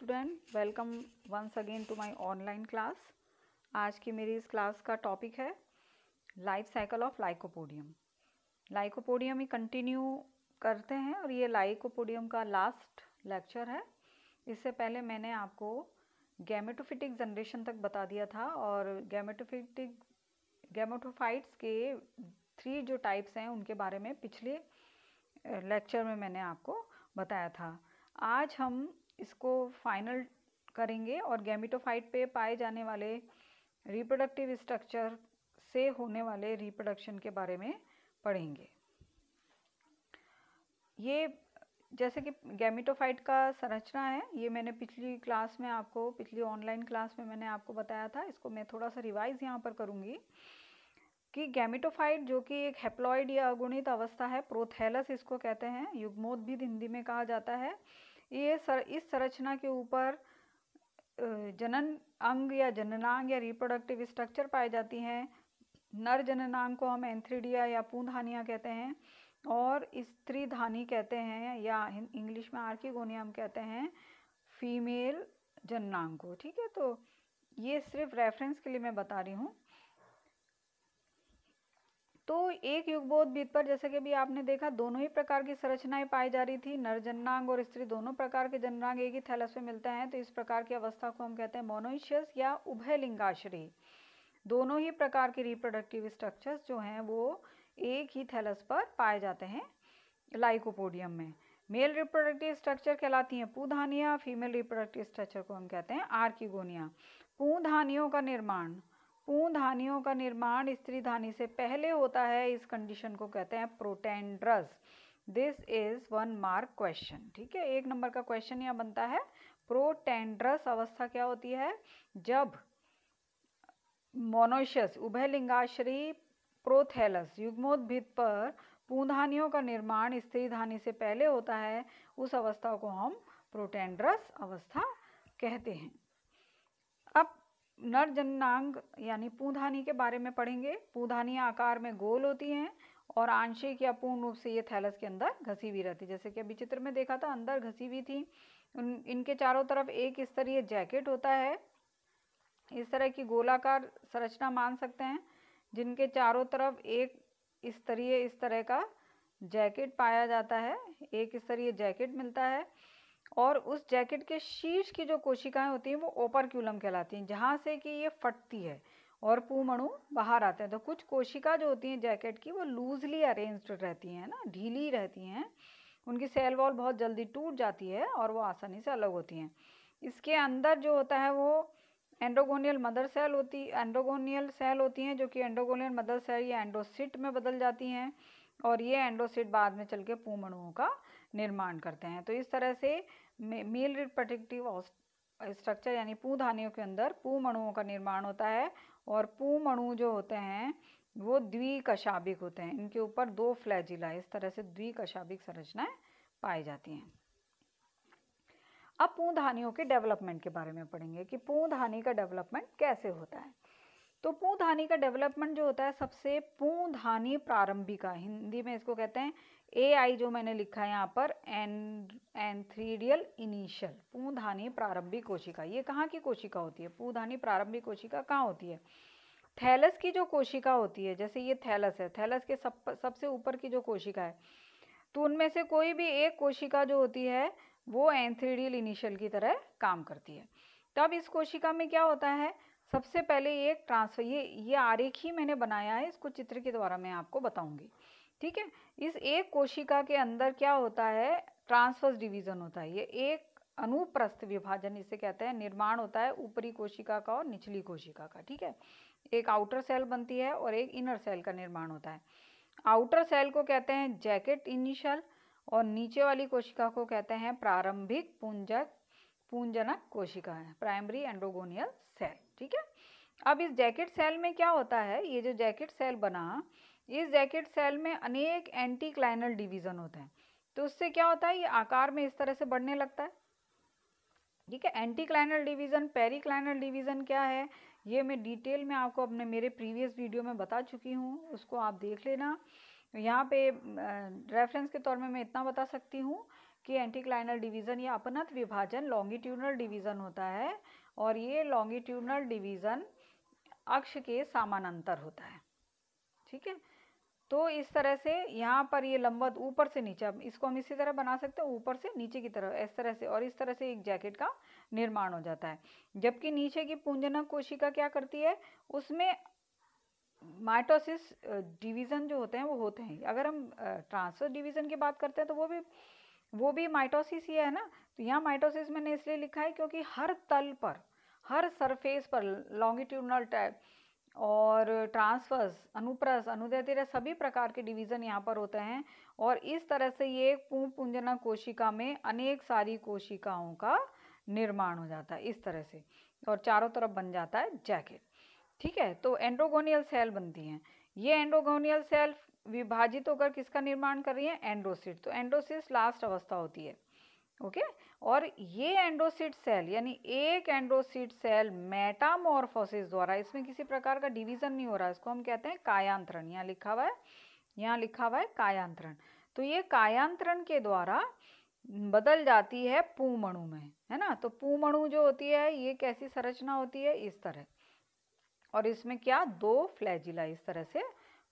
Student, welcome once again to my online class. आज की मेरी इस क्लास का टॉपिक है life cycle of lycopodium. Lycopodium ही कंटिन्यू करते हैं और ये लाइकोपोडियम का लास्ट लेक्चर है। इससे पहले मैंने आपको गैमेटोफिटिक जनरेशन तक बता दिया था और गैमेटोफाइट्स के 3 जो टाइप्स हैं उनके बारे में पिछले लेक्चर में मैंने आपको बताया था। आज हम इसको फाइनल करेंगे और गैमेटोफाइट पे पाए जाने वाले रिप्रोडक्टिव स्ट्रक्चर से होने वाले रिप्रोडक्शन के बारे में पढ़ेंगे। ये जैसे कि गैमेटोफाइट का संरचना है, ये मैंने पिछली ऑनलाइन क्लास में मैंने आपको बताया था। इसको मैं थोड़ा सा रिवाइज यहाँ पर करूँगी कि गैमेटोफाइट जो कि एक हैप्लॉइड या अगुणित अवस्था है, प्रोथैलस इसको कहते हैं, युग्मोद्भिद हिंदी में कहा जाता है। इस संरचना के ऊपर जनन अंग या जननांग या रिप्रोडक्टिव स्ट्रक्चर पाई जाती हैं। नर जननांग को हम एंथ्रीडिया या पूंधानिया कहते हैं और स्त्री धानी कहते हैं या इंग्लिश में आर्किगोनियम कहते हैं फीमेल जननांग को। ठीक है, तो ये सिर्फ रेफरेंस के लिए मैं बता रही हूँ। तो एक युग्मोद्भिद पर जैसे कि अभी आपने देखा दोनों ही प्रकार की संरचनाएं पाई जा रही थी। नर जननांग और स्त्री दोनों प्रकार के जननांग एक ही थैलस में मिलते हैं, तो इस प्रकार की अवस्था को हम कहते हैं मोनोइशियस या उभयलिंगाश्रयी। दोनों ही प्रकार के रिप्रोडक्टिव स्ट्रक्चर्स जो हैं वो एक ही थैलस पर पाए जाते हैं लाइकोपोडियम में। मेल रिप्रोडक्टिव स्ट्रक्चर कहलाती हैं पूंधानिया, फीमेल रिप्रोडक्टिव स्ट्रक्चर को हम कहते हैं आर्किगोनिया। पूंधानियों का निर्माण स्त्री धानी से पहले होता है। इस कंडीशन को कहते हैं protandrous. This is 1 mark question. ठीक है, 1 नंबर का क्वेश्चन यहाँ बनता है। प्रोटेंड्रस अवस्था क्या होती है? जब मोनोइशियस उभयलिंगाश्रयी प्रोथैलस युग्मोद्भिद पर पूंधानियों का निर्माण स्त्री धानी से पहले होता है, उस अवस्था को हम प्रोटेंड्रस अवस्था कहते हैं। अब नर जननांग यानी पूंधानी के बारे में पढ़ेंगे। पूंधानियां आकार में गोल होती हैं और आंशिक या पूर्ण रूप से ये थैलस के अंदर घसी हुई रहती है। जैसे कि अभी चित्र में देखा था, अंदर घसी हुई थी। इनके चारों तरफ एक स्तरीय जैकेट होता है। इस तरह की गोलाकार संरचना मान सकते हैं जिनके चारों तरफ एक स्तरीय इस तरह का जैकेट पाया जाता है, एक स्तरीय जैकेट मिलता है। और उस जैकेट के शीर्ष की जो कोशिकाएं होती हैं वो ओपर्क्यूलम कहलाती हैं, जहाँ से कि ये फटती है और पूमणु बाहर आते हैं। तो कुछ कोशिका जो होती हैं जैकेट की वो लूजली अरेंज्ड रहती हैं ना, ढीली रहती हैं। उनकी सेल वॉल बहुत जल्दी टूट जाती है और वो आसानी से अलग होती हैं। इसके अंदर जो होता है वो एंडोगोनियल सेल होती हैं जो कि एंडोगोनियल मदर सेल या एंडोसिट में बदल जाती हैं और ये एंडोसिट बाद में चल के पूमणुओं का निर्माण करते हैं। तो इस तरह से मेल रिप्रोडक्टिव स्ट्रक्चर यानी पूंधानियों के अंदर पूमणुओं का निर्माण होता है और पूमणु जो होते हैं वो द्विकशाभिक होते हैं। इनके ऊपर 2 फ्लैजिला, इस तरह से द्विकशाभिक संरचनाएं पाई जाती हैं। अब पूंधानियों के डेवलपमेंट के बारे में पढ़ेंगे कि पूंधानी का डेवलपमेंट कैसे होता है। तो पूंधानी का डेवलपमेंट जो होता है, सबसे पूंधानी प्रारंभिका, हिंदी में इसको कहते हैं AI, जो मैंने लिखा है यहाँ पर एंथ्रीडियल इनिशियल। पूंधानी प्रारंभिक कोशिका, ये कहाँ की कोशिका होती है? पूंधानी प्रारंभिक कोशिका कहाँ होती है? थैलस की जो कोशिका होती है, जैसे ये थैलस है, थैलस के सबसे ऊपर की जो कोशिका है, तो उनमें से कोई भी एक कोशिका जो होती है वो एंथ्रीडियल इनिशियल की तरह काम करती है। तब इस कोशिका में क्या होता है, सबसे पहले एक ट्रांसफर, ये आरेख ही मैंने बनाया है, इसको चित्र के द्वारा मैं आपको बताऊंगी। ठीक है, इस एक कोशिका के अंदर क्या होता है, ट्रांसवर्स डिवीजन होता है। ये एक अनुप्रस्थ विभाजन इसे कहते हैं, निर्माण होता है ऊपरी कोशिका का और निचली कोशिका का। ठीक है, एक आउटर सेल बनती है और एक इनर सेल का निर्माण होता है। आउटर सेल को कहते हैं जैकेट इनिशियल और नीचे वाली कोशिका को कहते हैं प्रारंभिक पूंजनक कोशिका है, प्राइमरी एंडोगोनियल सेल। ठीक है, अब इस जैकेट सेल में क्या होता है, ये जो जैकेट सेल बना, इस जैकेट सेल में अनेक एंटीक्लाइनल डिवीजन होते हैं। तो उससे क्या होता है, ये आकार में इस तरह से बढ़ने लगता है। ठीक है, एंटीक्लाइनल डिवीजन, पेरिक्लाइनल डिवीजन क्या है, ये मैं डिटेल में आपको अपने मेरे प्रीवियस वीडियो में बता चुकी हूँ, उसको आप देख लेना। यहाँ पे रेफरेंस के तौर में मैं इतना बता सकती हूँ कि एंटीक्लाइनल डिवीज़न या अपनत विभाजन लॉन्गिट्यूडनल डिवीज़न होता है और ये लॉन्गिट्यूडनल डिवीज़न अक्ष के समानांतर होता है। ठीक है, तो इस तरह से यहाँ पर ये लंबवत ऊपर से नीचे, इसको हम इसी तरह बना सकते हैं, ऊपर से नीचे की तरफ इस तरह से, और इस तरह से एक जैकेट का निर्माण हो जाता है। जबकि नीचे की पुंजनक कोशिका क्या करती है, उसमें माइटोसिस डिवीज़न जो होते हैं वो होते हैं। अगर हम ट्रांसवर्स डिवीज़न की बात करते हैं तो वो भी माइटोसिस ही है ना। तो यहाँ माइटोसिस मैंने इसलिए लिखा है क्योंकि हर तल पर, हर सरफेस पर लॉन्गिट्यूडनल टाइप और ट्रांसवर्स, अनुप्रस्थ, अनुदैर्ध्य सभी प्रकार के डिवीज़न यहाँ पर होते हैं। और इस तरह से ये पुंजनक कोशिका में अनेक सारी कोशिकाओं का निर्माण हो जाता है इस तरह से, और चारों तरफ बन जाता है जैकेट। ठीक है, तो एंड्रोगोनियल सेल बनती हैं। ये एंड्रोगोनियल सेल विभाजित होकर किसका निर्माण कर रही है, एंड्रोसिट। तो एंड्रोसिस लास्ट अवस्था होती है। ओके, और ये एंड्रोसिट सेल यानी एक एंड्रोसिट सेल मेटामॉर्फोसिस द्वारा, इसमें किसी प्रकार का डिवीजन नहीं हो रहा है, इसको हम कहते हैं कायांतरण। यहाँ लिखा हुआ है, यहाँ लिखा हुआ है कायांतरण। तो ये कायांतरण के द्वारा बदल जाती है पूमणु में, है ना। तो पूमणु जो होती है ये कैसी संरचना होती है, इस तरह, और इसमें क्या, दो फ्लैजिला इस तरह से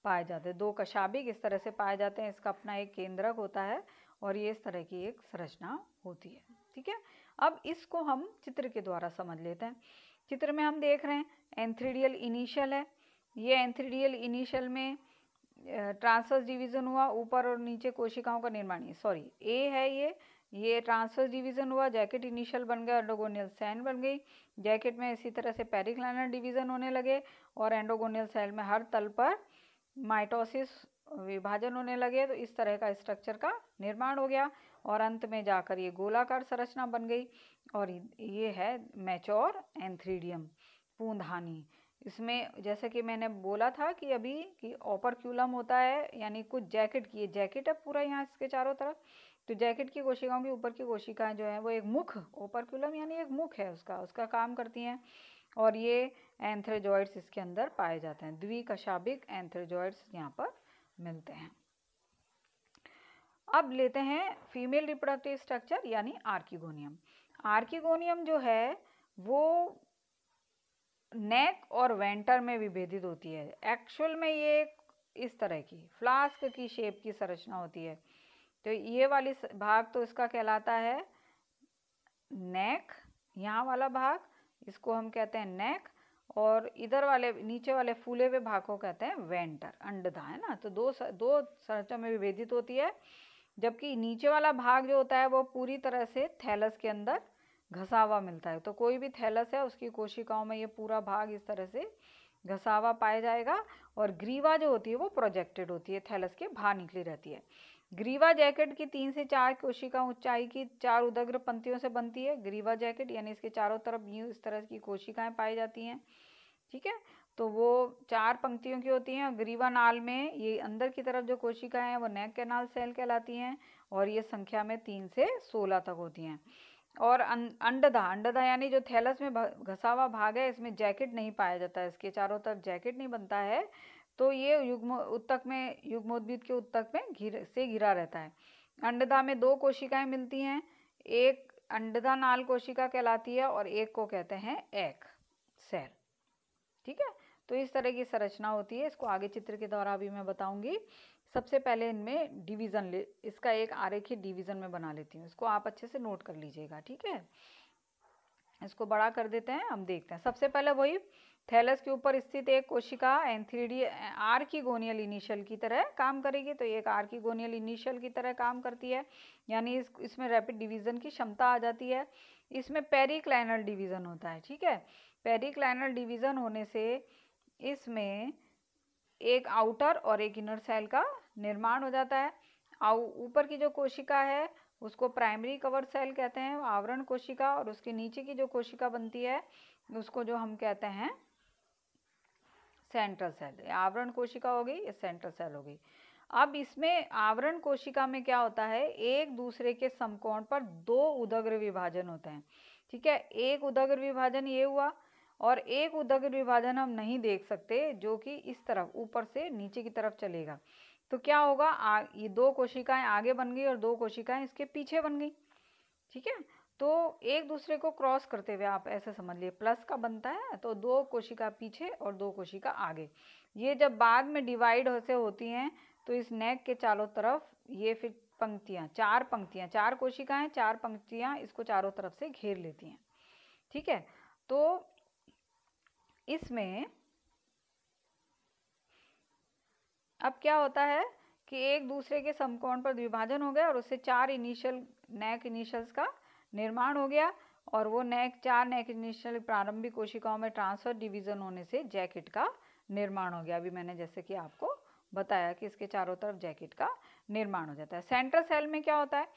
पाए जाते हैं, दो कशाभिक इस तरह से पाए जाते हैं। इसका अपना एक केंद्रक होता है और ये इस तरह की एक संरचना होती है। ठीक है, अब इसको हम चित्र के द्वारा समझ लेते हैं। चित्र में हम देख रहे हैं एंथ्रीडियल इनिशियल है। ये एंथ्रीडियल इनिशियल में ट्रांसवर्स डिवीजन हुआ, ऊपर और नीचे कोशिकाओं का निर्माण, सॉरी ए है ये ट्रांसवर्स डिवीजन हुआ, जैकेट इनिशियल बन गया, एंडोगोनियल सेल बन गई। जैकेट में इसी तरह से पेरिक्लाइनल डिवीजन होने लगे और एंडोगोनियल सेल में हर तल पर माइटोसिस विभाजन होने लगे। तो इस तरह का स्ट्रक्चर का निर्माण हो गया और अंत में जाकर ये गोलाकार संरचना बन गई। और ये है मैच्योर एंथ्रीडियम पूंधानी। इसमें जैसे कि मैंने बोला था कि अभी कि ओपरक्यूलम होता है, यानी कुछ जैकेट की, ये जैकेट है पूरा यहाँ इसके चारों तरफ। तो जैकेट की कोशिकाओं के ऊपर की कोशिकाएं जो है वो एक मुख, ओपरक्यूलम यानी एक मुख है उसका काम करती हैं। और ये एंथ्रेजॉइड्स इसके अंदर पाए जाते हैं, द्विकशाभिक एंथ्रेजॉइड्स यहाँ पर मिलते हैं। अब लेते हैं फीमेल रिप्रोडक्टिव स्ट्रक्चर यानी आर्किगोनियम। आर्किगोनियम जो है वो नेक और वेंटर में विभेदित होती है। एक्चुअल में ये इस तरह की फ्लास्क की शेप की संरचना होती है। तो ये वाली भाग तो इसका कहलाता है नेक, यहाँ वाला भाग इसको हम कहते हैं नेक, और इधर वाले नीचे वाले फूले हुए भाग को कहते हैं वेंटर, अंडदा, है ना। तो दो संरचना में विभेदित होती है, जबकि नीचे वाला भाग जो होता है वो पूरी तरह से थैलस के अंदर घसा हुआ मिलता है। तो कोई भी थैलस है उसकी कोशिकाओं में ये पूरा भाग इस तरह से घसा हुआ पाया जाएगा। और ग्रीवा जो होती है वो प्रोजेक्टेड होती है, थैलस के बाहर निकली रहती है। ग्रीवा जैकेट की 3 से 4 कोशिका ऊंचाई की 4 उदग्र पंक्तियों से बनती है। ग्रीवा जैकेट यानी इसके चारों तरफ यूं इस तरह की कोशिकाएं पाई जाती हैं। ठीक है, तो वो 4 पंक्तियों की होती हैं। और ग्रीवा नाल में ये अंदर की तरफ जो कोशिकाएं हैं वो नेक कैनाल सेल कहलाती हैं और ये संख्या में 3 से 16 तक होती हैं। और अंडदा यानी जो थैलस में घसा हुआ भाग है, इसमें जैकेट नहीं पाया जाता है, इसके चारों तरफ जैकेट नहीं बनता है। तो ये उत्तक में, युग्मोद्भिद के उत्तक में घिरा रहता है। अंडदा में 2 कोशिकाएं मिलती हैं, एक अंडदा नाल कोशिका कहलाती है और एक को कहते हैं एग सेल। ठीक है, तो इस तरह की संरचना होती है। इसको आगे चित्र के द्वारा भी मैं बताऊंगी। सबसे पहले इनमें डिवीजन इसका एक आरेखित डिवीजन में बना लेती हूँ, इसको आप अच्छे से नोट कर लीजिएगा। ठीक है, इसको बड़ा कर देते हैं, हम देखते हैं। सबसे पहले वही थैलस के ऊपर स्थित एक कोशिका आर्किगोनियल इनिशियल की तरह काम करेगी। तो एक आर्किगोनियल इनिशियल की तरह काम करती है, यानी इसमें रैपिड डिवीजन की क्षमता आ जाती है। इसमें पेरिक्लाइनल डिवीजन होता है। ठीक है, पेरिक्लाइनल डिवीजन होने से इसमें एक आउटर और एक इनर सेल का निर्माण हो जाता है। ऊपर की जो कोशिका है उसको प्राइमरी कवर सेल कहते हैं, आवरण कोशिका, और उसके नीचे की जो कोशिका बनती है उसको जो हम कहते हैं सेंट्रल सेल। आवरण कोशिका हो गई, ये सेंट्रल सेल हो गई। अब इसमें आवरण कोशिका में क्या होता है, एक दूसरे के समकोण पर 2 उदग्र विभाजन होते हैं। ठीक है, एक उदग्र विभाजन ये हुआ और एक उदग्र विभाजन हम नहीं देख सकते जो कि इस तरफ ऊपर से नीचे की तरफ चलेगा। तो क्या होगा, ये 2 कोशिकाएं आगे बन गई और 2 कोशिकाएं इसके पीछे बन गई, ठीक है। तो एक दूसरे को क्रॉस करते हुए आप ऐसे समझ लिए प्लस का बनता है, तो 2 कोशिका पीछे और 2 कोशिका आगे। ये जब बाद में डिवाइड से होती हैं तो इस नेक के चारों तरफ ये फिर पंक्तियां, 4 पंक्तियां, 4 कोशिकाएं, 4 पंक्तियां इसको चारों तरफ से घेर लेती हैं, ठीक है। तो इसमें अब क्या होता है कि एक दूसरे के समकोण पर विभाजन हो गया और उससे 4 नेक इनिशियल्स का निर्माण हो गया, और वो 4 नेक इनिशियल प्रारंभिक कोशिकाओं में ट्रांसफर डिवीजन होने से जैकेट का निर्माण हो गया। अभी मैंने जैसे कि आपको बताया कि इसके चारों तरफ जैकेट का निर्माण हो जाता है। सेंट्रल सेल में क्या होता है,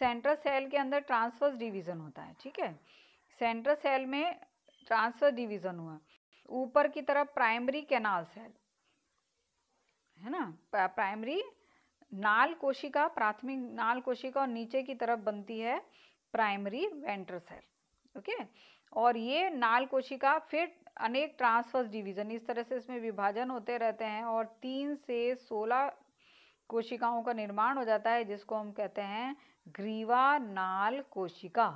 सेंट्रल सेल के अंदर ट्रांसफर डिवीजन होता है, ठीक है। सेंट्रल सेल में ट्रांसफर डिवीजन हुआ, ऊपर की तरफ प्राइमरी कैनाल सेल है ना, प्राइमरी नाल कोशिका, प्राथमिक नाल कोशिका, और नीचे की तरफ बनती है प्राइमरी वेंट्रल सेल, ओके। और ये नाल कोशिका फिर अनेक ट्रांसवर्स डिवीजन, इस तरह से इसमें विभाजन होते रहते हैं और 3 से 16 कोशिकाओं का निर्माण हो जाता है, जिसको हम कहते हैं ग्रीवा नाल कोशिका,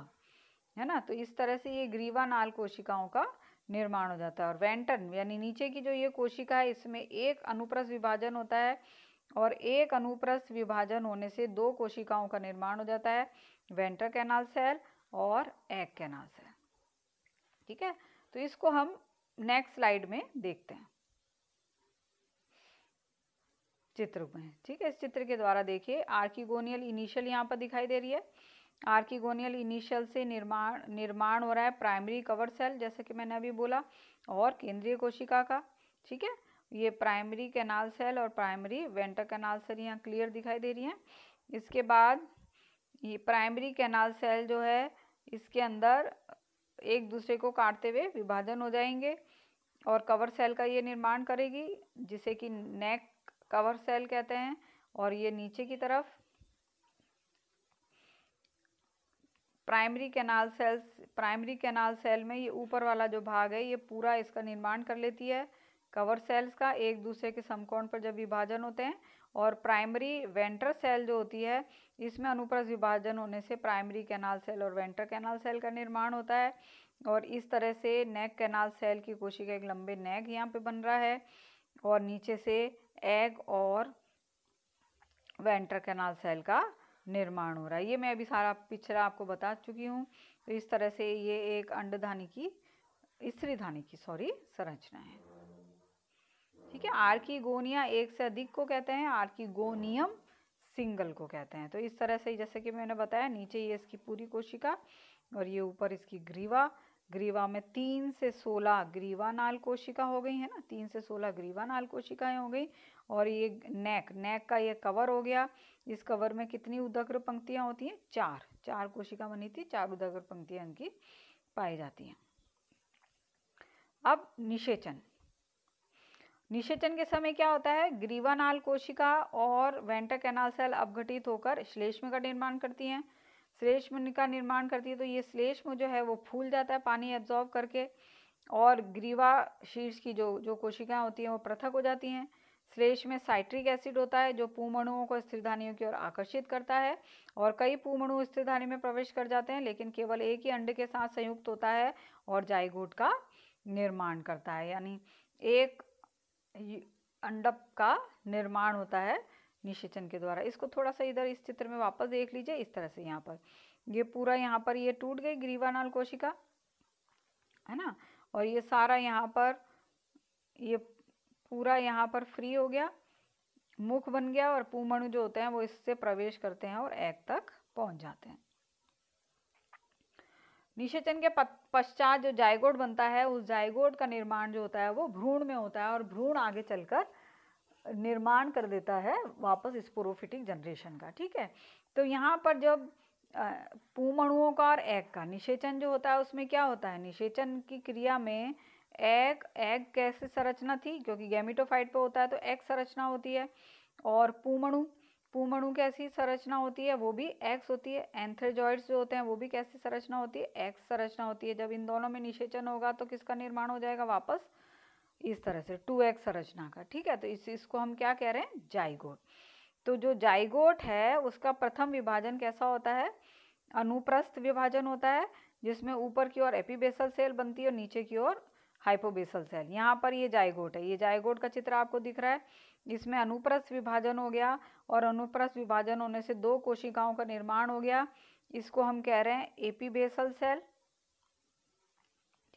है ना। तो इस तरह से ये ग्रीवा नाल कोशिकाओं का निर्माण हो जाता है। और वेंट्रन यानी नीचे की जो ये कोशिका है, इसमें एक अनुप्रस्थ विभाजन होता है, और एक अनुप्रस्थ विभाजन होने से 2 कोशिकाओं का निर्माण हो जाता है, वेंट्रल कैनाल सेल और एग कैनाल सेल, ठीक है। तो इसको हम नेक्स्ट स्लाइड में देखते हैं चित्र में, ठीक है। इस चित्र के द्वारा देखिए आर्किगोनियल इनिशियल यहाँ पर दिखाई दे रही है। आर्किगोनियल इनिशियल से निर्माण हो रहा है प्राइमरी कवर सेल, जैसे कि मैंने अभी बोला, और केंद्रीय कोशिका का, ठीक है। ये प्राइमरी कैनाल सेल और प्राइमरी वेंट्रल कैनाल सेल यहाँ क्लियर दिखाई दे रही हैं। इसके बाद ये प्राइमरी कैनाल सेल जो है, इसके अंदर एक दूसरे को काटते हुए विभाजन हो जाएंगे और कवर सेल का ये निर्माण करेगी, जिसे कि नेक कवर सेल कहते हैं। और ये नीचे की तरफ प्राइमरी कैनाल सेल में ये ऊपर वाला जो भाग है, ये पूरा इसका निर्माण कर लेती है कवर सेल्स का, एक दूसरे के समकोण पर जब विभाजन होते हैं। और प्राइमरी वेंट्रल सेल जो होती है, इसमें अनुप्रस्थ विभाजन होने से प्राइमरी कैनाल सेल और वेंट्रल कैनाल सेल का निर्माण होता है। और इस तरह से नेक कैनाल सेल की कोशिका एक लंबे नेक यहाँ पे बन रहा है, और नीचे से एग और वेंट्रल कैनाल सेल का निर्माण हो रहा है। ये मैं अभी सारा पिक्चर आपको बता चुकी हूँ। तो इस तरह से ये एक स्त्रीधानी की संरचना है, ठीक है। आर्किगोनिया एक से अधिक को कहते हैं, आर्किगोनियम सिंगल को कहते हैं। तो इस तरह से जैसे कि मैंने बताया, नीचे ये इसकी पूरी कोशिका और ये ऊपर इसकी ग्रीवा में 3 से 16 ग्रीवा नाल कोशिका हो गई है ना, 3 से 16 ग्रीवा नाल कोशिकाएं हो गई। और ये नेक का ये कवर हो गया। इस कवर में कितनी उदग्र पंक्तियां होती हैं, 4 कोशिका बनी थी, 4 उदग्र पंक्तियां इनकी पाई जाती हैं। अब निषेचन के समय क्या होता है, ग्रीवा नाल कोशिका और वेंट्रल कैनाल सेल अपघटित होकर श्लेष्म का निर्माण करती हैं। श्लेष्म का निर्माण करती है, तो ये श्लेष्म जो है वो फूल जाता है पानी एब्जॉर्ब करके, और ग्रीवा शीर्ष की जो कोशिकाएं होती हैं वो पृथक हो जाती हैं। श्लेष्म में साइट्रिक एसिड होता है, जो पूमणुओं को स्थिरधानियों की ओर आकर्षित करता है, और कई पूमणु स्थिरधानी में प्रवेश कर जाते हैं, लेकिन केवल एक ही अंड के साथ संयुक्त होता है और जाइगोट का निर्माण करता है। यानी एक अंडक का निर्माण होता है निषेचन के द्वारा। इसको थोड़ा सा इधर इस चित्र में वापस देख लीजिए। इस तरह से यहाँ पर ये पूरा यहाँ पर ये टूट गई ग्रीवा नाल कोशिका, है ना, और ये सारा यहाँ पर ये पूरा यहाँ पर फ्री हो गया, मुख बन गया, और पूमणु जो होते हैं वो इससे प्रवेश करते हैं और एग तक पहुंच जाते हैं। निषेचन के पश्चात जो जाइगोट बनता है, उस जाइगोट का निर्माण जो होता है वो भ्रूण में होता है, और भ्रूण आगे चलकर निर्माण कर देता है वापस स्पोरोफिटिक जनरेशन का, ठीक है। तो यहाँ पर जब पूमणुओं का और एग का निषेचन जो होता है, उसमें क्या होता है, निषेचन की क्रिया में एग कैसे संरचना थी, क्योंकि गैमेटोफाइट पे होता है तो एग संरचना होती है, और पूमणु कैसी संरचना होती है, वो भी एक्स होती है। एंथ्रेजॉइड्स जो होते हैं वो भी कैसी संरचना होती है, एक्स संरचना होती है। जब इन दोनों में निषेचन होगा तो किसका निर्माण हो जाएगा, वापस इस तरह से 2x संरचना का, ठीक है। तो इसको हम क्या कह रहे हैं, जाइगोट। तो जो जाइगोट है उसका प्रथम विभाजन कैसा होता है, अनुप्रस्थ विभाजन होता है, जिसमें ऊपर की ओर एपीबेसल सेल बनती है और नीचे की ओर हाइपोबेसल सेल। यहाँ पर ये जाइगोट है, ये जाइगोट का चित्र आपको दिख रहा है। इसमें अनुप्रस्थ विभाजन हो गया और अनुप्रस्थ विभाजन होने से 2 कोशिकाओं का निर्माण हो गया। इसको हम कह रहे हैं एपीबेसल सेल,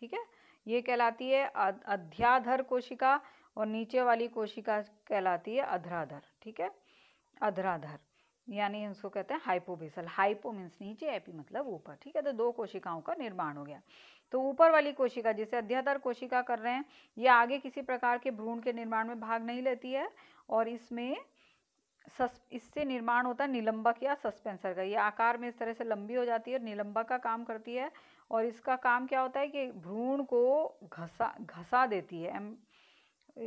ठीक है। ये कहलाती है अध्याधर कोशिका और नीचे वाली कोशिका कहलाती है अधराधर, ठीक है। अधराधर यानी इसको कहते हैं हाइपोबेसल। हाइपो मीन्स नीचे, एपी मतलब ऊपर, ठीक है। तो 2 कोशिकाओं का निर्माण हो गया। तो ऊपर वाली कोशिका जिसे अध्याधर कोशिका कर रहे हैं, ये आगे किसी प्रकार के भ्रूण के निर्माण में भाग नहीं लेती है और इससे निर्माण होता है निलंबक या सस्पेंसर का। ये आकार में इस तरह से लंबी हो जाती है और निलंबक का काम करती है। और इसका काम क्या होता है कि भ्रूण को घसा देती है,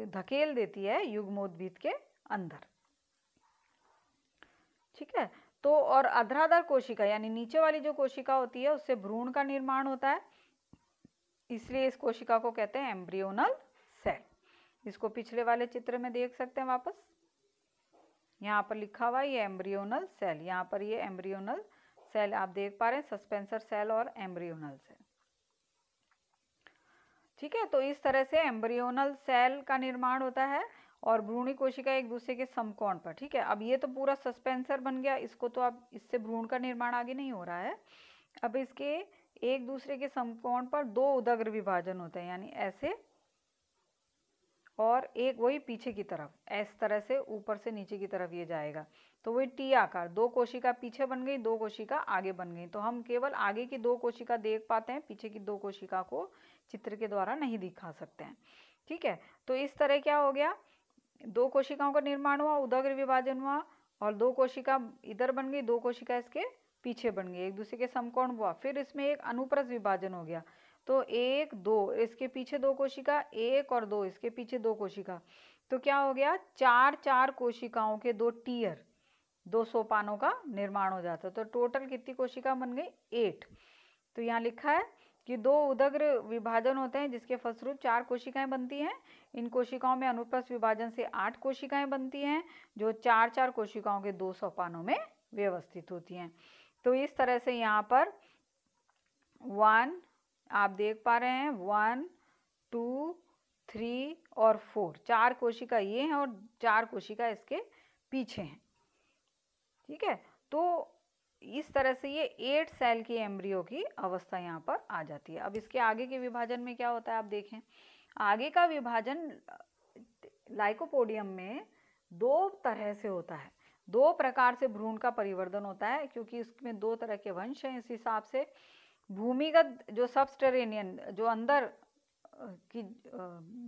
धकेल देती है युग्मोद्भिद के अंदर, ठीक है। तो और अधराधर कोशिका यानी नीचे वाली जो कोशिका होती है उससे भ्रूण का निर्माण होता है, इसलिए इस कोशिका को कहते हैं एम्ब्रियोनल सेल। इसको पिछले वाले चित्र में देख सकते हैं वापस, यहाँ पर लिखा हुआ है ये एम्ब्रियोनल सेल। यहाँ पर ये एम्ब्रियोनल सेल आप देख पा रहे हैं, सस्पेंसर सेल और एम्ब्रियोनल सेल, ठीक है। तो इस तरह से एम्ब्रियोनल सेल का निर्माण होता है और भ्रूणी कोशिका एक दूसरे के समकोण पर, ठीक है। अब ये तो पूरा सस्पेंसर बन गया, इसको तो अब इससे भ्रूण का निर्माण आगे नहीं हो रहा है। अब इसके एक दूसरे के समकोण पर 2 उदग्र विभाजन होते हैं, यानी ऐसे और एक वही पीछे की तरफ, इस तरह से ऊपर से नीचे की तरफ ये जाएगा। तो वही टी आकार, 2 कोशिका पीछे बन गई, 2 कोशिका आगे बन गई। तो हम केवल आगे की 2 कोशिका देख पाते हैं, पीछे की 2 कोशिका को चित्र के द्वारा नहीं दिखा सकते हैं, ठीक है। तो इस तरह क्या हो गया, 2 कोशिकाओं का निर्माण हुआ, उदग्र विभाजन हुआ और 2 कोशिका इधर बन गई, 2 कोशिका इसके पीछे बन गई, एक दूसरे के समकोण हुआ। फिर इसमें एक अनुप्रस्थ विभाजन हो गया, तो 1 2 इसके पीछे 2 कोशिका, 1 और 2 इसके पीछे 2 कोशिका। तो क्या हो गया, 4 कोशिकाओं के 2 टीयर, 2 सोपानों का निर्माण हो जाता है। तो टोटल कितनी कोशिका बन गई, 8। तो यहाँ लिखा है कि 2 उदग्र विभाजन होते हैं जिसके फलस्वरूप 4 कोशिकाएं बनती हैं। इन कोशिकाओं में अनुप्रस्थ विभाजन से 8 कोशिकाएं बनती हैं जो 4 कोशिकाओं के 2 सोपानों में व्यवस्थित होती हैं। तो इस तरह से यहाँ पर 1 आप देख पा रहे हैं, 1 2 3 और 4, 4 कोशिका ये हैं और 4 कोशिका इसके पीछे हैं, ठीक है। तो इस तरह से ये 8 सेल की एम्ब्रियो की अवस्था यहाँ पर आ जाती है। अब इसके आगे के विभाजन में क्या होता है आप देखें, आगे का विभाजन लाइकोपोडियम में 2 तरह से होता है, 2 प्रकार से भ्रूण का परिवर्धन होता है, क्योंकि इसमें 2 तरह के वंश हैं। इस हिसाब से भूमिगत जो सबस्टेरेनियन जो अंदर की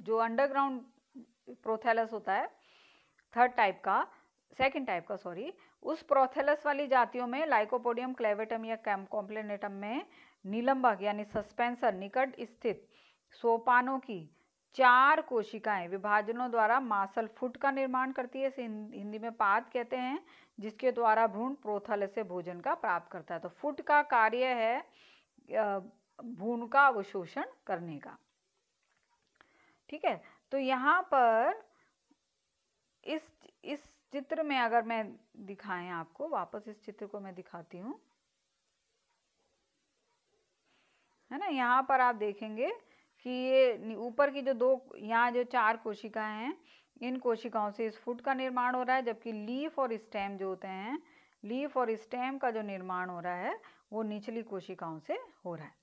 जो अंडरग्राउंड प्रोथैलस होता है, सेकंड टाइप का सॉरी, उस प्रोथैलस वाली जातियों में लाइकोपोडियम क्लेवेटम या कॉम्प्लेनेटम में निलंबक यानी सस्पेंसर निकट स्थित सोपानों की 4 कोशिकाएं विभाजनों द्वारा मासल फुट का निर्माण करती है, इसे हिंदी में पाद कहते हैं, जिसके द्वारा भ्रूण प्रोथैलस से भोजन का प्राप्त करता है। तो फुट का कार्य है भ्रूण का अवशोषण करने का, ठीक है। तो यहाँ पर इस चित्र में अगर मैं दिखाएं आपको, वापस इस चित्र को मैं दिखाती हूँ, है ना। यहाँ पर आप देखेंगे कि ये ऊपर की जो 2 यहाँ जो 4 कोशिकाएं हैं, इन कोशिकाओं से इस फुट का निर्माण हो रहा है, जबकि लीफ और स्टेम जो होते हैं, लीफ और स्टेम का जो निर्माण हो रहा है वो निचली कोशिकाओं से हो रहा है,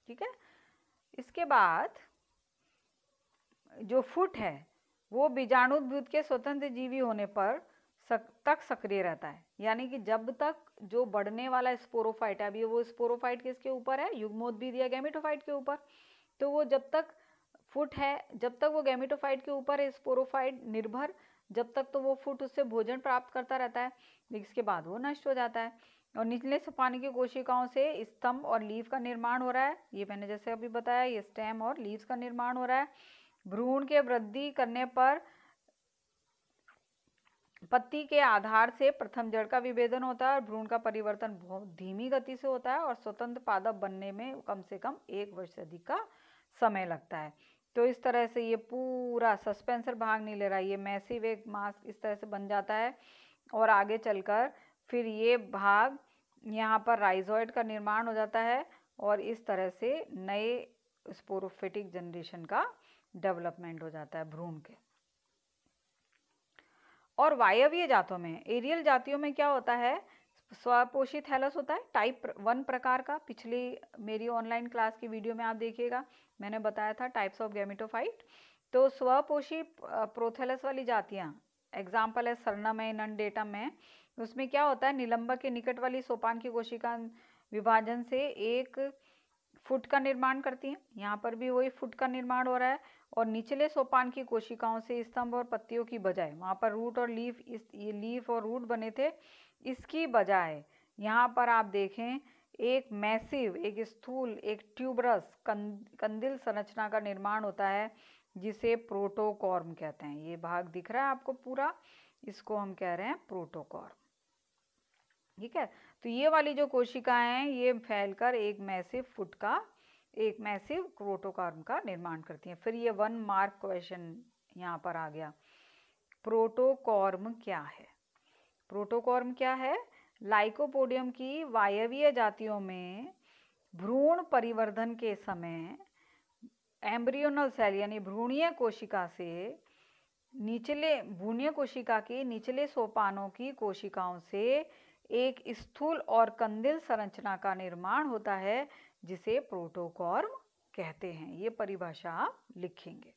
ठीक है। इसके बाद जो फुट है वो बीजाणुद्भूत के स्वतंत्र जीवी होने पर तक सक्रिय रहता है, यानी कि जब तक जो बढ़ने वाला स्पोरोफाइट है, अभी वो स्पोरोफाइट किसके ऊपर है, युग्मोद्भिद या गैमेटोफाइट के ऊपर। तो वो जब तक फुट है, जब तक वो गैमेटोफाइट के ऊपर है स्पोरोफाइट निर्भर, जब तक तो वो फुट उससे भोजन प्राप्त करता रहता है, इसके बाद वो नष्ट हो जाता है। और निचले सोपान की कोशिकाओं से स्तंभ और लीफ का निर्माण हो रहा है, ये मैंने जैसे अभी बताया, ये स्टेम और लीव्स का निर्माण हो रहा है। भ्रूण के वृद्धि करने पर पत्ती के आधार से प्रथम जड़ का विभेदन होता है और भ्रूण का परिवर्तन बहुत धीमी गति से होता है और स्वतंत्र पादप बनने में कम से कम 1 वर्ष से अधिक का समय लगता है। तो इस तरह से ये पूरा सस्पेंसर भाग नहीं ले रहा, ये मैसिव एक मास इस तरह से बन जाता है और आगे चलकर फिर ये भाग यहाँ पर राइजोइड का निर्माण हो जाता है और इस तरह से नए स्पोरोफिटिक जनरेशन का डेवलपमेंट हो जाता है भ्रूण के। और वायवीय जातों में, एरियल जातियों में क्या होता है, स्वपोषी थैलस होता है टाइप 1 प्रकार का। पिछली मेरी ऑनलाइन क्लास की वीडियो में आप देखिएगा, मैंने बताया था टाइप्स ऑफ गैमेटोफाइट। तो स्वपोषी प्रोथैलस वाली जातियां, एग्जाम्पल है सरनम है, इनडेटम है, उसमें क्या होता है, निलंबक के निकट वाली सोपान की कोशिका विभाजन से एक फुट का निर्माण करती हैं। यहाँ पर भी वही फुट का निर्माण हो रहा है और निचले सोपान की कोशिकाओं से स्तंभ और पत्तियों की बजाय, वहाँ पर रूट और लीफ, ये लीफ और रूट बने थे, इसकी बजाय यहाँ पर आप देखें एक मैसिव, एक स्थूल, एक ट्यूबरस कंदिल संरचना का निर्माण होता है जिसे प्रोटोकॉर्म कहते हैं। ये भाग दिख रहा है आपको पूरा, इसको हम कह रहे हैं प्रोटोकॉर्म। ठीक है, तो ये वाली जो कोशिकाएं हैं ये फैलकर एक मैसिव फुट का, एक मैसिव प्रोटोकॉर्म का निर्माण करती हैं। फिर ये 1 मार्क क्वेश्चन यहाँ पर आ गया, प्रोटोकॉर्म क्या है? प्रोटोकॉर्म क्या है? लाइकोपोडियम की वायवीय जातियों में भ्रूण परिवर्धन के समय एम्ब्रियोनल सेल यानी भ्रूणीय कोशिका से निचले, भ्रूणीय कोशिका की निचले सोपानों की कोशिकाओं से एक स्थूल और कंदिल संरचना का निर्माण होता है जिसे प्रोटोकॉर्म कहते हैं। ये परिभाषा आप लिखेंगे।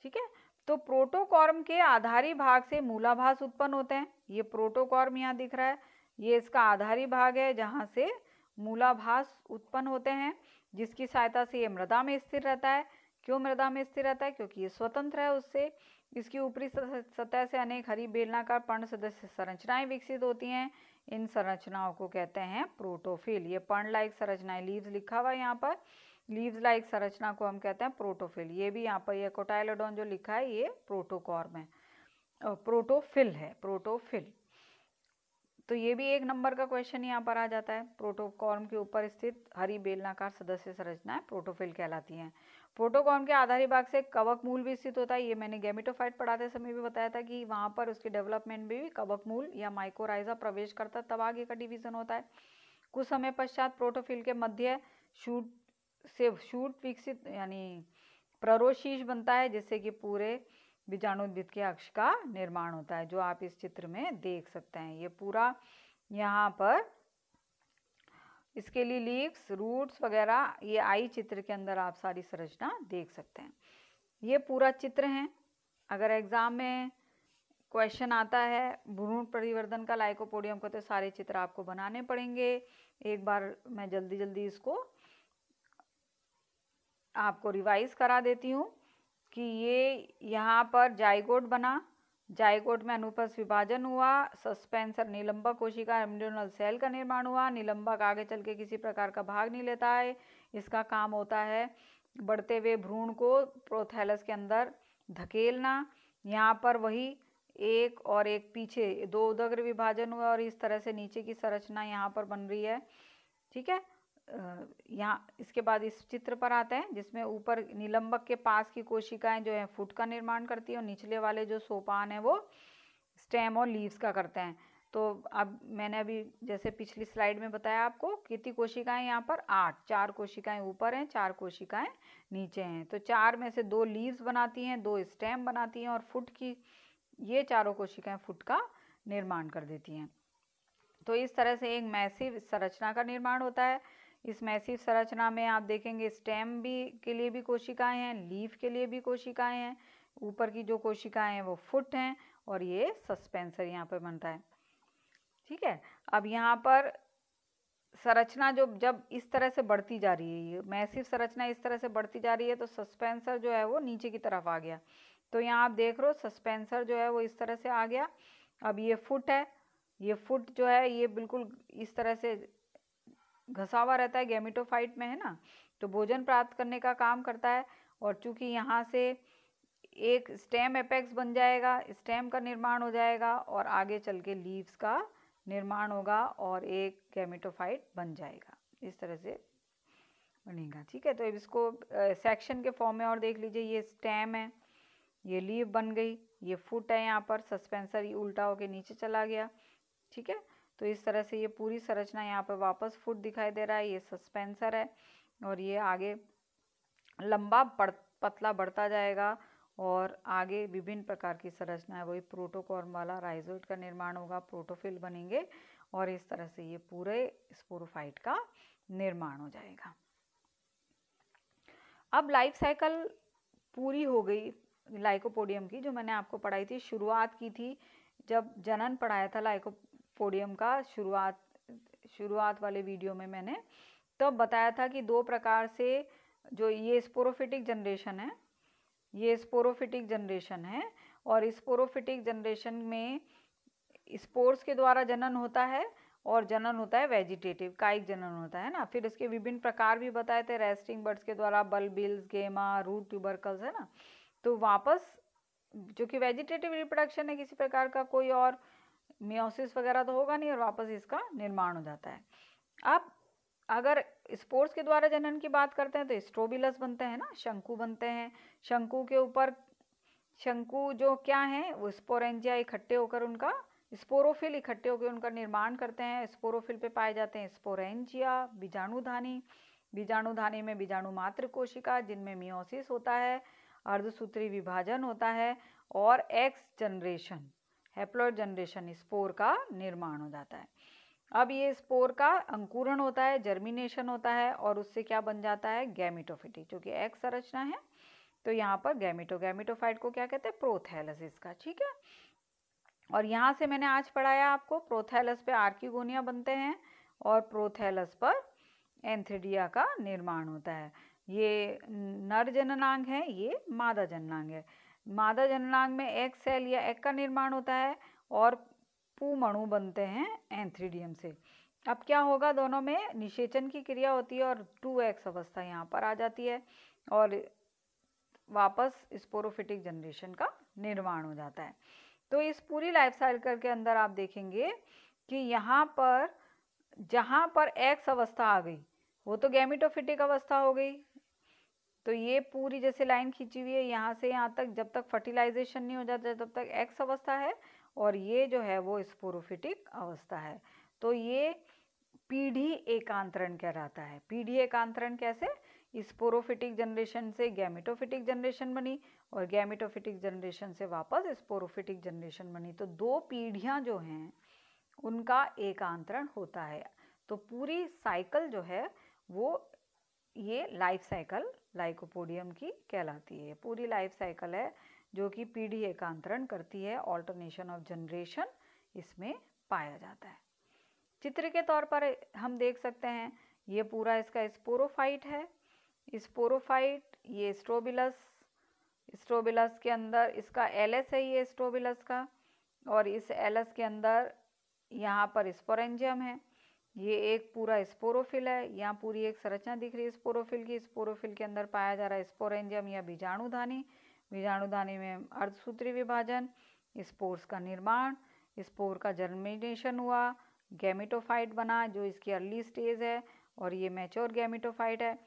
ठीक है, तो प्रोटोकॉर्म के आधारी भाग से मूलाभास उत्पन्न होते हैं। ये प्रोटोकॉर्म यहाँ दिख रहा है, ये इसका आधारी भाग है जहाँ से मूलाभास उत्पन्न होते हैं, जिसकी सहायता से ये मृदा में स्थिर रहता है। क्यों मृदा में स्थिर रहता है? क्योंकि ये स्वतंत्र है उससे। इसकी ऊपरी सतह से अनेक हरी बेलनाकार पर्ण सदस्य संरचनाएं विकसित होती हैं। इन संरचनाओं को कहते हैं प्रोटोफिल। ये पर्ण लाइक संरचनाएं, लीव्स लिखा हुआ है यहाँ पर, लीव्स लाइक संरचना को हम कहते हैं प्रोटोफिल। ये भी यहाँ पर ये कोटाइलोडोन जो लिखा है ये प्रोटोकॉर्म है, प्रोटोफिल है, प्रोटोफिल। तो ये भी 1 नंबर का क्वेश्चन यहाँ पर आ जाता है। प्रोटोकॉर्म के ऊपर स्थित हरी बेलनाकार सदस्य संरचनाएं प्रोटोफिल कहलाती हैं। प्रोटोकॉर्म के आधारी भाग से कवक मूल भी स्थित होता है। ये मैंने गैमेटोफाइट पढ़ाते समय भी बताया था कि वहाँ पर उसके डेवलपमेंट में भी कवक मूल या माइकोराइजा प्रवेश करता है, तब आगे का डिवीजन होता है। कुछ समय पश्चात प्रोटोफिल के मध्य शूट से शूट विकसित यानी प्ररोशीष बनता है, जिससे कि पूरे बीजाणुद्भिद के अक्ष का निर्माण होता है, जो आप इस चित्र में देख सकते हैं। ये पूरा यहाँ पर इसके लिए लीव्स, रूट्स वगैरह, ये आई चित्र के अंदर आप सारी संरचना देख सकते हैं। ये पूरा चित्र है। अगर एग्जाम में क्वेश्चन आता है भ्रूण परिवर्धन का लाइकोपोडियम को, तो सारे चित्र आपको बनाने पड़ेंगे। एक बार मैं जल्दी जल्दी इसको आपको रिवाइज करा देती हूँ कि ये यहाँ पर जाइगोट बना, जाइगोट में अनुपस्थ विभाजन हुआ, सस्पेंसर निलंबक कोशिका एम्ब्रियोनल सेल का निर्माण हुआ। निलंबक आगे चल के किसी प्रकार का भाग नहीं लेता है, इसका काम होता है बढ़ते हुए भ्रूण को प्रोथैलस के अंदर धकेलना। यहाँ पर वही एक और एक पीछे 2 उदग्र विभाजन हुआ और इस तरह से नीचे की संरचना यहाँ पर बन रही है। ठीक है, यहाँ इसके बाद इस चित्र पर आते हैं जिसमें ऊपर निलंबक के पास की कोशिकाएं जो है फुट का निर्माण करती है और निचले वाले जो सोपान है वो स्टेम और लीव्स का करते हैं। तो अब मैंने अभी जैसे पिछली स्लाइड में बताया आपको कितनी कोशिकाएं यहाँ पर 8, 4 कोशिकाएं ऊपर हैं, 4 कोशिकाएं नीचे हैं। तो 4 में से 2 लीव्स बनाती हैं, 2 स्टेम बनाती हैं और फुट की ये चारों कोशिकाएं फुट का निर्माण कर देती हैं। तो इस तरह से एक मैसिव संरचना का निर्माण होता है। इस मैसिव संरचना में आप देखेंगे स्टेम भी के लिए भी कोशिकाएं हैं, लीफ के लिए भी कोशिकाएं हैं, ऊपर की जो कोशिकाएं हैं वो फुट हैं और ये सस्पेंसर यहाँ पर बनता है। ठीक है, अब यहाँ पर संरचना जो जब इस तरह से बढ़ती जा रही है, ये मैसिव संरचना इस तरह से बढ़ती जा रही है, तो सस्पेंसर जो है वो नीचे की तरफ आ गया। तो यहाँ आप देख रहे हो सस्पेंसर जो है वो इस तरह से आ गया। अब ये फुट है, ये फुट जो है ये बिल्कुल इस तरह से घसा हुआ रहता है, गैमेटोफाइट में है ना, तो भोजन प्राप्त करने का काम करता है। और चूंकि यहाँ से एक स्टेम एपेक्स बन जाएगा, स्टेम का निर्माण हो जाएगा और आगे चल के लीव्स का निर्माण होगा और एक गैमेटोफाइट बन जाएगा। इस तरह से बनेगा। ठीक है, तो अब इसको सेक्शन के फॉर्म में और देख लीजिए। ये स्टेम है, ये लीव बन गई, ये फुट है, यहाँ पर सस्पेंसर ये उल्टा होके नीचे चला गया। ठीक है, तो इस तरह से ये पूरी संरचना यहाँ पर वापस फुट दिखाई दे रहा है, ये सस्पेंसर है और ये आगे लंबा पतला बढ़ता जाएगा और आगे विभिन्न प्रकार की संरचना है, वही प्रोटोकॉर्म वाला राइजोइड का निर्माण होगा, प्रोटोफिल बनेंगे और इस तरह से ये पूरे स्पोरोफाइट का निर्माण हो जाएगा। अब लाइफ साइकिल पूरी हो गई लाइकोपोडियम की, जो मैंने आपको पढ़ाई थी, शुरुआत की थी जब जनन पढ़ाया था लाइकोपोडियम का, शुरुआत वाले वीडियो में मैंने तब बताया था कि दो प्रकार से जो ये स्पोरोफिटिक जनरेशन है, ये स्पोरोफिटिक जनरेशन है और स्पोरोफिटिक जनरेशन में स्पोर्स के द्वारा जनन होता है और जनन होता है वेजिटेटिव, कायिक जनन होता है ना। फिर इसके विभिन्न प्रकार भी बताए थे, रेस्टिंग बर्ड्स के द्वारा बल्बिल्स, गेमा, रूट ट्यूबरकल्स, है ना। तो वापस जो कि वेजिटेटिव रिप्रोडक्शन है, किसी प्रकार का कोई और मियोसिस वगैरह तो होगा नहीं और वापस इसका निर्माण हो जाता है। अब अगर स्पोर्स के द्वारा जनन की बात करते हैं तो स्ट्रोबिलस बनते हैं ना, शंकु बनते हैं। शंकु के ऊपर, शंकु जो क्या है वो स्पोरेंजिया इकट्ठे होकर उनका, स्पोरोफिल इकट्ठे होकर उनका निर्माण करते हैं। स्पोरोफिल पे पाए जाते हैं स्पोरेंजिया, बीजाणुधानी, बीजाणुधानी में बीजाणु मात्र कोशिका जिनमें मियोसिस होता है, अर्धसूत्री विभाजन होता है और x generation, haploid generation, spore का निर्माण हो जाता है। अब ये स्पोर का अंकुरण होता है, जर्मिनेशन होता है और उससे क्या बन जाता है, गैमेटोफिटी, जो कि एक्स संरचना है। तो यहाँ पर गैमेटोफाइट को क्या कहते हैं, प्रोथैलस इसका। ठीक है, और यहाँ से मैंने आज पढ़ाया आपको, प्रोथैलस पे आर्किगोनिया बनते हैं और प्रोथैलस पर एंथ्रिडिया का निर्माण होता है। ये नर जननांग है, ये मादा जननांग है। मादा जननांग में एग सेल या एग का निर्माण होता है और पुमणु बनते हैं एंथ्रीडियम से। अब क्या होगा, दोनों में निषेचन की क्रिया होती है और 2x अवस्था यहाँ पर आ जाती है और वापस स्पोरोफिटिक जनरेशन का निर्माण हो जाता है। तो इस पूरी लाइफ साइकिल के अंदर आप देखेंगे कि यहाँ पर जहाँ पर एक्स अवस्था आ गई वो तो गैमेटोफिटिक अवस्था हो गई। तो ये पूरी जैसे लाइन खींची हुई है यहाँ से यहाँ तक, जब तक फर्टिलाइजेशन नहीं हो जाता तब तक एक्स अवस्था है और ये जो है वो स्पोरोफिटिक अवस्था है। तो ये पीढ़ी एकांतरण कहलाता है। पीढ़ी एकांतरण कैसे, स्पोरोफिटिक जनरेशन से गैमेटोफिटिक जनरेशन बनी और गैमेटोफिटिक जनरेशन से वापस स्पोरोफिटिक जनरेशन बनी। तो दो पीढ़ियां जो हैं उनका एकांतरण होता है। तो पूरी साइकिल जो है वो ये लाइफ साइकिल लाइकोपोडियम की कहलाती है। पूरी लाइफ साइकिल है जो कि पीढ़ी एकांतरण करती है, ऑल्टरनेशन ऑफ जनरेशन इसमें पाया जाता है। चित्र के तौर पर हम देख सकते हैं ये पूरा इसका स्पोरोफाइट है। स्पोरोफाइट ये स्ट्रोबिलस, स्ट्रोबिलस के अंदर इसका एलएस है ये स्ट्रोबिलस का, और इस एलएस के अंदर यहाँ पर स्पोरेंजियम है। ये एक पूरा स्पोरोफिल है, यहाँ पूरी एक संरचना दिख रही है स्पोरोफिल की। स्पोरोफिल के अंदर पाया जा रहा है स्पोरेंजियम या बीजाणुधानी, बीजाणुधानी में अर्धसूत्री विभाजन, स्पोर्स का निर्माण, स्पोर का जर्मिनेशन हुआ, गैमेटोफाइट बना जो इसकी अर्ली स्टेज है और ये मैच्योर गैमेटोफाइट है।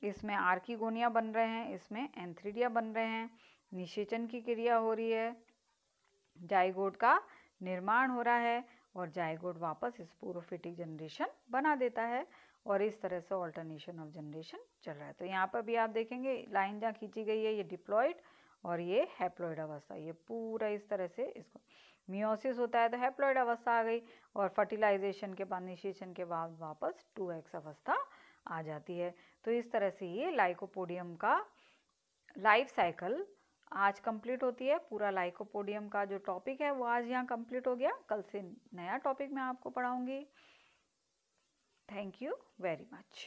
इसमें आर्किगोनिया बन रहे हैं, इसमें एंथ्रीडिया बन रहे हैं, निषेचन की क्रिया हो रही है, जाइगोट का निर्माण हो रहा है और जाइगोट वापस स्पोरोफिटिक जनरेशन बना देता है और इस तरह से ऑल्टरनेशन ऑफ जनरेशन चल रहा है। तो यहाँ पर भी आप देखेंगे लाइन जहाँ खींची गई है ये डिप्लॉइड और ये हैप्लॉइड अवस्था, ये पूरा इस तरह से इसको मियोसिस होता है तो हैप्लॉइड अवस्था आ गई और फर्टिलाइजेशन के बाद, निषेचन के बाद वापस 2x अवस्था आ जाती है। तो इस तरह से ये लाइकोपोडियम का लाइफ साइकिल आज कंप्लीट होती है। पूरा लाइकोपोडियम का जो टॉपिक है वो आज यहाँ कंप्लीट हो गया। कल से नया टॉपिक मैं आपको पढ़ाऊंगी। Thank you very much.